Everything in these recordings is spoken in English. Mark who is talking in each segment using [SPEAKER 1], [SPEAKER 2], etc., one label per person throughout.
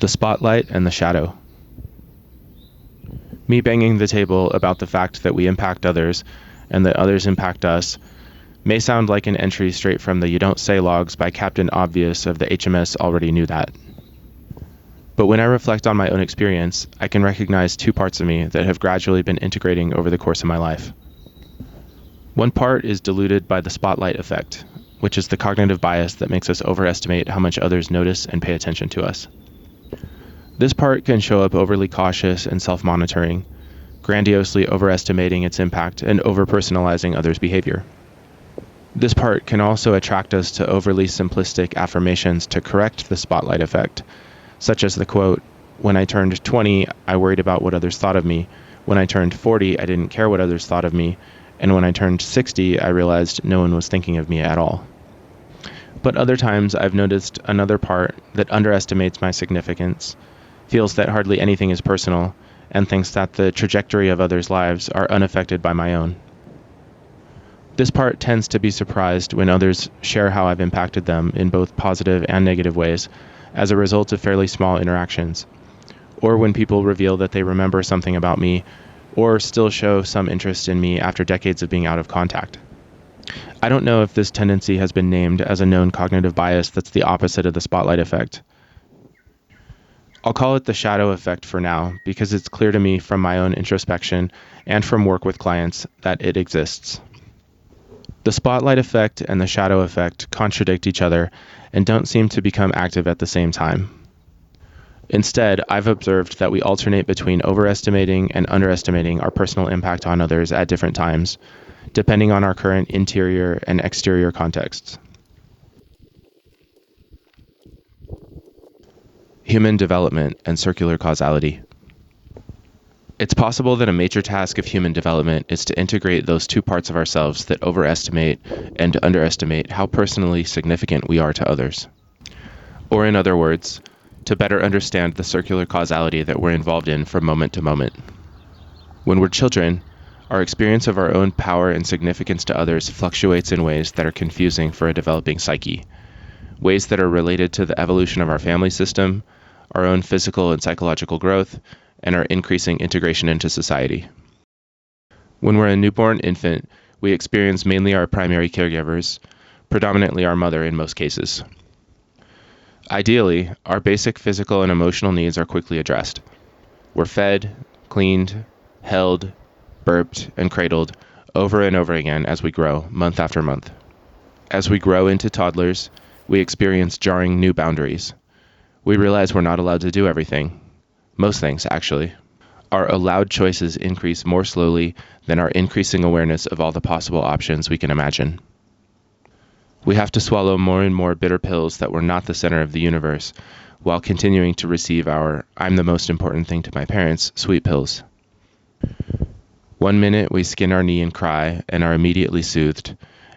[SPEAKER 1] The spotlight and the shadow. Me banging the table about the fact that we impact others and that others impact us may sound like an entry straight from the You Don't Say logs by Captain Obvious of the HMS Already Knew That. But when I reflect on my own experience, I can recognize two parts of me that have gradually been integrating over the course of my life. One part is diluted by the spotlight effect, which is the cognitive bias that makes us overestimate how much others notice and pay attention to us. This part can show up overly cautious and self-monitoring, grandiosely overestimating its impact and over-personalizing others' behavior. This part can also attract us to overly simplistic affirmations to correct the spotlight effect, such as the quote, "When I turned 20, I worried about what others thought of me. When I turned 40, I didn't care what others thought of me. And when I turned 60, I realized no one was thinking of me at all." But other times, I've noticed another part that underestimates my significance, feels that hardly anything is personal, and thinks that the trajectory of others' lives are unaffected by my own. This part tends to be surprised when others share how I've impacted them in both positive and negative ways as a result of fairly small interactions, or when people reveal that they remember something about me or still show some interest in me after decades of being out of contact. I don't know if this tendency has been named as a known cognitive bias that's the opposite of the spotlight effect. I'll call it the shadow effect for now because it's clear to me from my own introspection and from work with clients that it exists. The spotlight effect and the shadow effect contradict each other and don't seem to become active at the same time. Instead, I've observed that we alternate between overestimating and underestimating our personal impact on others at different times, depending on our current interior and exterior contexts. Human development and circular causality. It's possible that a major task of human development is to integrate those two parts of ourselves that overestimate and underestimate how personally significant we are to others. Or in other words, to better understand the circular causality that we're involved in from moment to moment. When we're children, our experience of our own power and significance to others fluctuates in ways that are confusing for a developing psyche, ways that are related to the evolution of our family system, our own physical and psychological growth, and our increasing integration into society. When we're a newborn infant, we experience mainly our primary caregivers, predominantly our mother in most cases. Ideally, our basic physical and emotional needs are quickly addressed. We're fed, cleaned, held, burped, and cradled over and over again as we grow, month after month. As we grow into toddlers, we experience jarring new boundaries. We realize we're not allowed to do everything. Most things, actually. Our allowed choices increase more slowly than our increasing awareness of all the possible options we can imagine. We have to swallow more and more bitter pills that we're not the center of the universe, while continuing to receive our "I'm the most important thing to my parents" sweet pills. One minute we skin our knee and cry and are immediately soothed,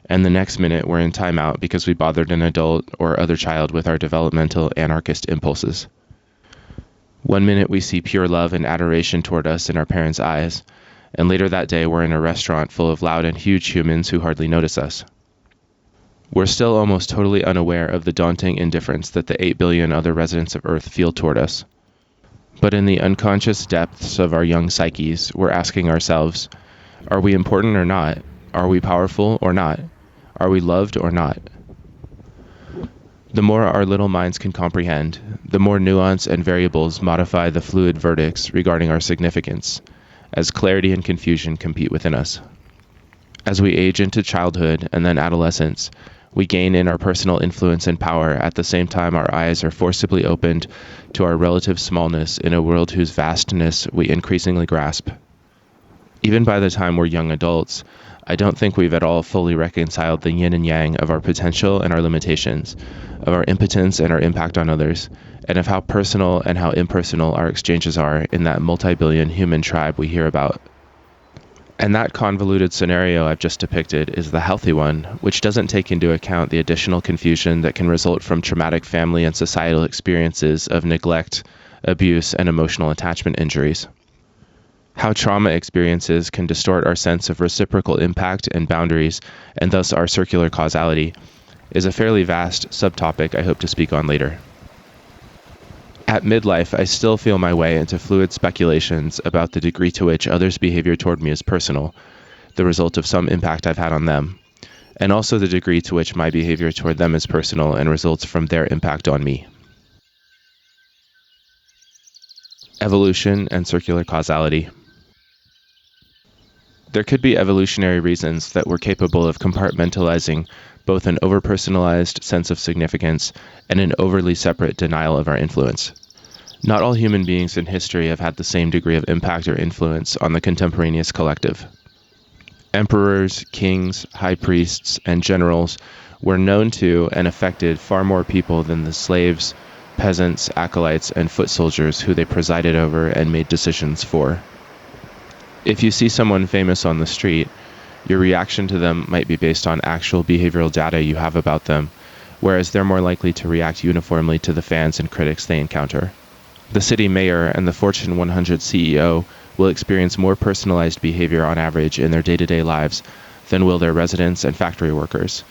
[SPEAKER 1] and the next minute we're in timeout because we bothered an adult or other child with our developmental anarchist impulses. One minute we see pure love and adoration toward us in our parents' eyes, and later that day we're in a restaurant full of loud and huge humans who hardly notice us. We're still almost totally unaware of the daunting indifference that the 8 billion other residents of Earth feel toward us. But in the unconscious depths of our young psyches, we're asking ourselves, are we important or not? Are we powerful or not? Are we loved or not? The more our little minds can comprehend, the more nuance and variables modify the fluid verdicts regarding our significance, as clarity and confusion compete within us. As we age into childhood and then adolescence, we gain in our personal influence and power at the same time our eyes are forcibly opened to our relative smallness in a world whose vastness we increasingly grasp. Even by the time we're young adults, I don't think we've at all fully reconciled the yin and yang of our potential and our limitations, of our impotence and our impact on others, and of how personal and how impersonal our exchanges are in that multi-billion human tribe we hear about. And that convoluted scenario I've just depicted is the healthy one, which doesn't take into account the additional confusion that can result from traumatic family and societal experiences of neglect, abuse, and emotional attachment injuries. How trauma experiences can distort our sense of reciprocal impact and boundaries, and thus our circular causality, is a fairly vast subtopic I hope to speak on later. At midlife, I still feel my way into fluid speculations about the degree to which others' behavior toward me is personal, the result of some impact I've had on them, and also the degree to which my behavior toward them is personal and results from their impact on me. Evolution and circular causality. There could be evolutionary reasons that we're capable of compartmentalizing both an over-personalized sense of significance and an overly separate denial of our influence. Not all human beings in history have had the same degree of impact or influence on the contemporaneous collective. Emperors, kings, high priests, and generals were known to and affected far more people than the slaves, peasants, acolytes, and foot soldiers who they presided over and made decisions for. If you see someone famous on the street, your reaction to them might be based on actual behavioral data you have about them, whereas they're more likely to react uniformly to the fans and critics they encounter. The city mayor and the Fortune 100 CEO will experience more personalized behavior on average in their day-to-day lives than will their residents and factory workers,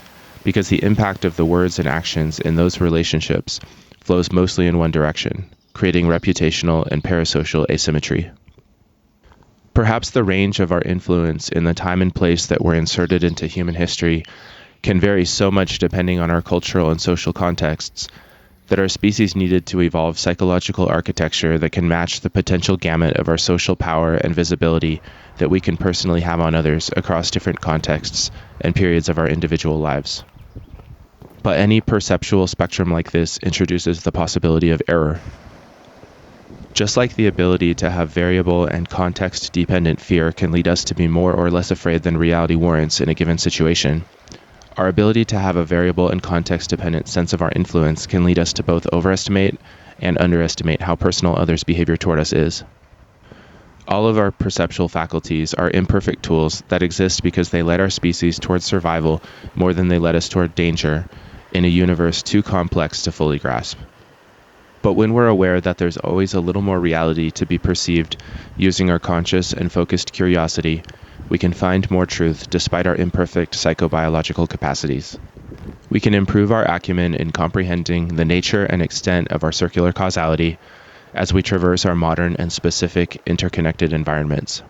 [SPEAKER 1] because the impact of the words and actions in those relationships flows mostly in one direction, creating reputational and parasocial asymmetry. Perhaps the range of our influence in the time and place that we're inserted into human history can vary so much depending on our cultural and social contexts that our species needed to evolve psychological architecture that can match the potential gamut of our social power and visibility that we can personally have on others across different contexts and periods of our individual lives. But any perceptual spectrum like this introduces the possibility of error. Just like the ability to have variable and context-dependent fear can lead us to be more or less afraid than reality warrants in a given situation, our ability to have a variable and context-dependent sense of our influence can lead us to both overestimate and underestimate how personal others' behavior toward us is. All of our perceptual faculties are imperfect tools that exist because they led our species toward survival more than they led us toward danger in a universe too complex to fully grasp. But when we're aware that there's always a little more reality to be perceived using our conscious and focused curiosity, we can find more truth despite our imperfect psychobiological capacities. We can improve our acumen in comprehending the nature and extent of our circular causality as we traverse our modern and specific interconnected environments.